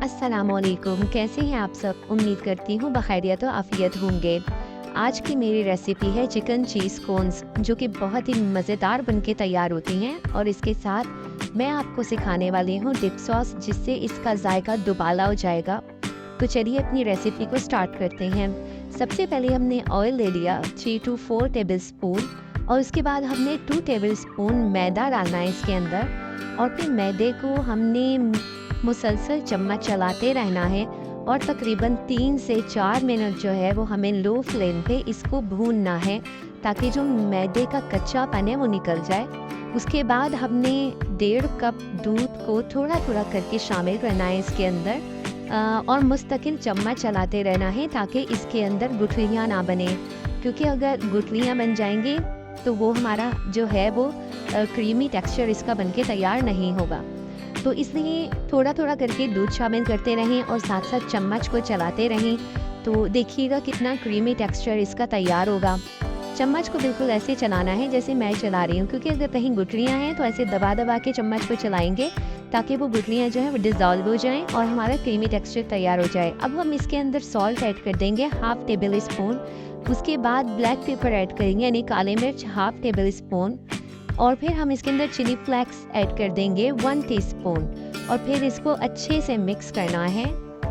अस्सलाम वालेकुम, कैसे हैं आप सब। उम्मीद करती हूँ बखैरियत और आफियत होंगे। आज की मेरी रेसिपी है चिकन चीज़ कोन्स, जो कि बहुत ही मज़ेदार बनके तैयार होती हैं। और इसके साथ मैं आपको सिखाने वाली हूँ डिप सॉस, जिससे इसका जायका दुबाला हो जाएगा। तो चलिए अपनी रेसिपी को स्टार्ट करते हैं। सबसे पहले हमने ऑयल ले लिया 3 to 4 टेबल स्पून, और उसके बाद हमने 2 टेबल स्पून मैदा डालना है इसके अंदर। और फिर मैदे को हमने मुसलसल चम्मच चलाते रहना है और तकरीबन 3 से 4 मिनट जो है वो हमें लो फ्लेम पे इसको भूनना है, ताकि जो मैदे का कच्चापन है वो निकल जाए। उसके बाद हमने 1.5 कप दूध को थोड़ा थोड़ा करके शामिल करना है इसके अंदर, और मुस्तकिल चम्मच चलाते रहना है ताकि इसके अंदर गुठलियाँ ना बने, क्योंकि अगर गुठलियाँ बन जाएंगी तो वो हमारा जो है वो क्रीमी टेक्सचर इसका बनके तैयार नहीं होगा। तो इसलिए थोड़ा थोड़ा करके दूध शामिल करते रहें और साथ साथ चम्मच को चलाते रहें। तो देखिएगा कितना क्रीमी टेक्सचर इसका तैयार होगा। चम्मच को बिल्कुल ऐसे चलाना है जैसे मैं चला रही हूँ, क्योंकि अगर कहीं गुठलियाँ हैं तो ऐसे दबा दबा के चम्मच को चलाएंगे ताकि वो गुठलियाँ जो है वो डिज़ोल्व हो जाएं और हमारा क्रीमी टेक्सचर तैयार हो जाए। अब हम इसके अंदर सॉल्ट ऐड कर देंगे 1/2 टेबल स्पून। उसके बाद ब्लैक पेपर ऐड करेंगे, यानी काली मिर्च 1/2 टेबल स्पून। और फिर हम इसके अंदर चिली फ्लेक्स ऐड कर देंगे 1 टीस्पून, और फिर इसको अच्छे से मिक्स करना है।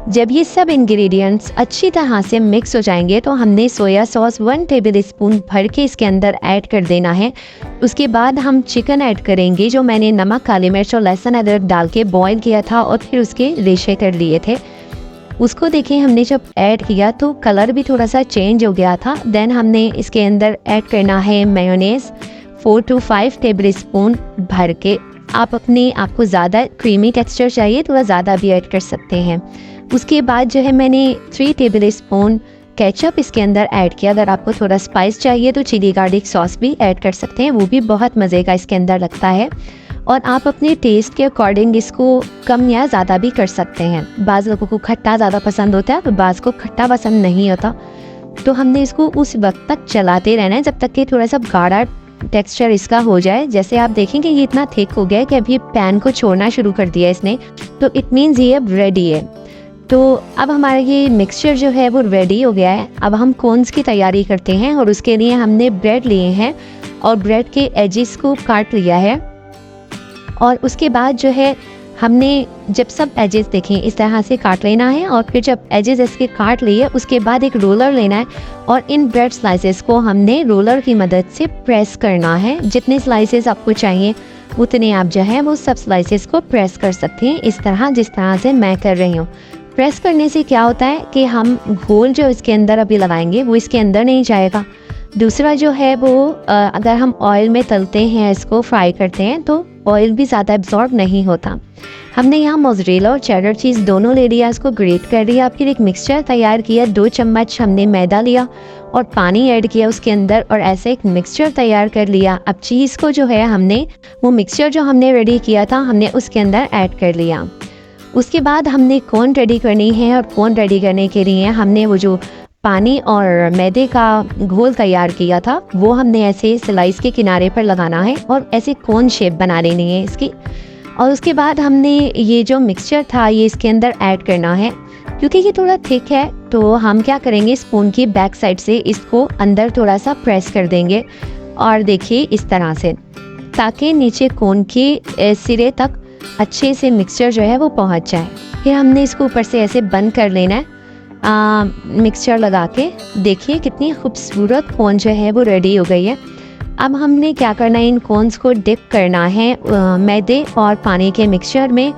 जब ये सब इंग्रेडिएंट्स अच्छी तरह से मिक्स हो जाएंगे तो हमने सोया सॉस 1 टेबल स्पून भर के इसके अंदर ऐड कर देना है। उसके बाद हम चिकन ऐड करेंगे, जो मैंने नमक, काली मिर्च और लहसुन अदरक डाल के बॉईल किया था और फिर उसके रेशे कर लिए थे। उसको देखें, हमने जब ऐड किया तो कलर भी थोड़ा सा चेंज हो गया था। देन हमने इसके अंदर ऐड करना है मेयोनेज़ 4 to 5 टेबल स्पून भर के। आपको ज़्यादा क्रीमी टेक्सचर चाहिए तो वह ज़्यादा भी ऐड कर सकते हैं। उसके बाद जो है मैंने 3 टेबल स्पून केचप इसके अंदर ऐड किया। अगर आपको थोड़ा स्पाइस चाहिए तो चिली गार्लिक सॉस भी ऐड कर सकते हैं, वो भी बहुत मज़े का इसके अंदर लगता है। और आप अपने टेस्ट के अकॉर्डिंग इसको कम या ज़्यादा भी कर सकते हैं। बाज़ लोगों को खट्टा ज़्यादा पसंद होता है तो बाज़ को खट्टा पसंद नहीं होता। तो हमने इसको उस वक्त तक चलाते रहना है जब तक कि थोड़ा सा गाढ़ा टेक्सचर इसका हो जाए। जैसे आप देखेंगे ये इतना थिक हो गया है कि अभी पैन को छोड़ना शुरू कर दिया इसने, तो इट मीन्स ये अब रेडी है। तो अब हमारा ये मिक्सचर जो है वो रेडी हो गया है। अब हम कोन्स की तैयारी करते हैं, और उसके लिए हमने ब्रेड लिए हैं और ब्रेड के एजेस को काट लिया है। और उसके बाद जो है हमने जब सब एजेस देखें इस तरह से काट लेना है, और फिर जब एजेस इसके काट लिए उसके बाद एक रोलर लेना है और इन ब्रेड स्लाइसेस को हमने रोलर की मदद से प्रेस करना है। जितने स्लाइसेस आपको चाहिए उतने आप जो है वो सब स्लाइसेस को प्रेस कर सकते हैं, इस तरह जिस तरह से मैं कर रही हूँ। प्रेस करने से क्या होता है कि हम घोल जो इसके अंदर अभी लगाएंगे वो इसके अंदर नहीं जाएगा। दूसरा जो है वो अगर हम ऑयल में तलते हैं, इसको फ्राई करते हैं, तो ऑयल भी ज़्यादा एब्जॉर्ब नहीं होता। हमने यहाँ मोज़रेला और चेडर चीज़ दोनों ले लिया, इसको ग्रेट कर लिया, फिर एक मिक्सचर तैयार किया। 2 चम्मच हमने मैदा लिया और पानी ऐड किया उसके अंदर, और ऐसे एक मिक्सचर तैयार कर लिया। अब चीज़ को जो है हमने वो मिक्सचर जो हमने रेडी किया था हमने उसके अंदर ऐड कर लिया। उसके बाद हमने कोन रेडी करनी है, और कोन रेडी करने के लिए हमने वो जो पानी और मैदे का घोल तैयार किया था वो हमने ऐसे स्लाइस के किनारे पर लगाना है और ऐसे कोन शेप बना लेनी है इसकी। और उसके बाद हमने ये जो मिक्सचर था ये इसके अंदर ऐड करना है। क्योंकि ये थोड़ा थिक है तो हम क्या करेंगे, स्पून की बैक साइड से इसको अंदर थोड़ा सा प्रेस कर देंगे, और देखिए इस तरह से, ताकि नीचे कोन के सिरे तक अच्छे से मिक्सचर जो है वो पहुंच जाए। फिर हमने इसको ऊपर से ऐसे बंद कर लेना है मिक्सचर लगा के। देखिए कितनी खूबसूरत कोन जो है वो रेडी हो गई है। अब हमने क्या करना है, इन कोन्स को डिप करना है मैदे और पानी के मिक्सचर में,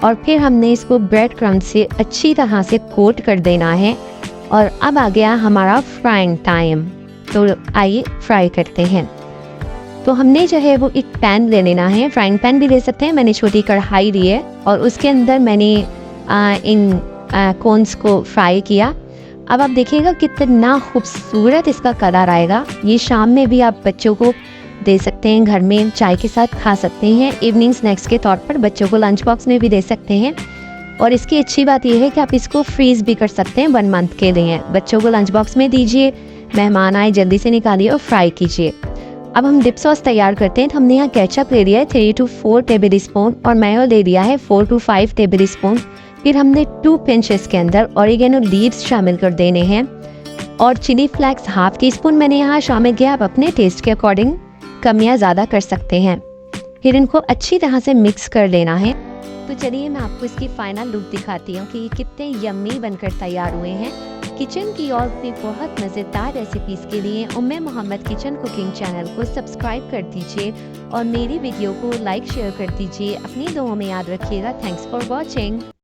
और फिर हमने इसको ब्रेड क्रम्ब से अच्छी तरह से कोट कर देना है। और अब आ गया हमारा फ्राइंग टाइम, तो आइए फ्राई करते हैं। तो हमने जो है वो एक पैन ले लेना है, फ्राइंग पैन भी ले सकते हैं। मैंने छोटी कढ़ाई ली है और उसके अंदर मैंने इन कोन्स को फ्राई किया। अब आप देखिएगा कितना खूबसूरत इसका कलर आएगा। ये शाम में भी आप बच्चों को दे सकते हैं, घर में चाय के साथ खा सकते हैं, इवनिंग स्नैक्स के तौर पर बच्चों को लंच बॉक्स में भी दे सकते हैं। और इसकी अच्छी बात यह है कि आप इसको फ्रीज़ भी कर सकते हैं 1 मंथ के लिए। बच्चों को लंच बॉक्स में दीजिए, मेहमान आए जल्दी से निकालिए और फ्राई कीजिए। अब हम डिप सॉस तैयार करते हैं। तो हमने यहाँ केचप ले लिया है 3 to 4 टेबल स्पून, और मेयो ले लिया है 4 to 5 टेबल स्पून। फिर हमने 2 पिंच इसके अंदर ऑरिगेनो लीव्स शामिल कर देने हैं और chilli flakes half teaspoon मैंने यहाँ शामिल किया। आप अपने टेस्ट के अकॉर्डिंग कम या ज़्यादा कर सकते हैं। फिर इनको अच्छी तरह से मिक्स कर लेना है। तो चलिए मैं आपको इसकी फाइनल लुक दिखाती हूँ कि ये कितने यम्मी बनकर तैयार हुए हैं। किचन की और भी बहुत मज़ेदार रेसिपीज़ के लिए उम्मे मोहम्मद किचन कुकिंग चैनल को सब्सक्राइब कर दीजिए और मेरी वीडियो को लाइक शेयर कर दीजिए। अपनी दुआओं में याद रखिएगा। Thanks for watching.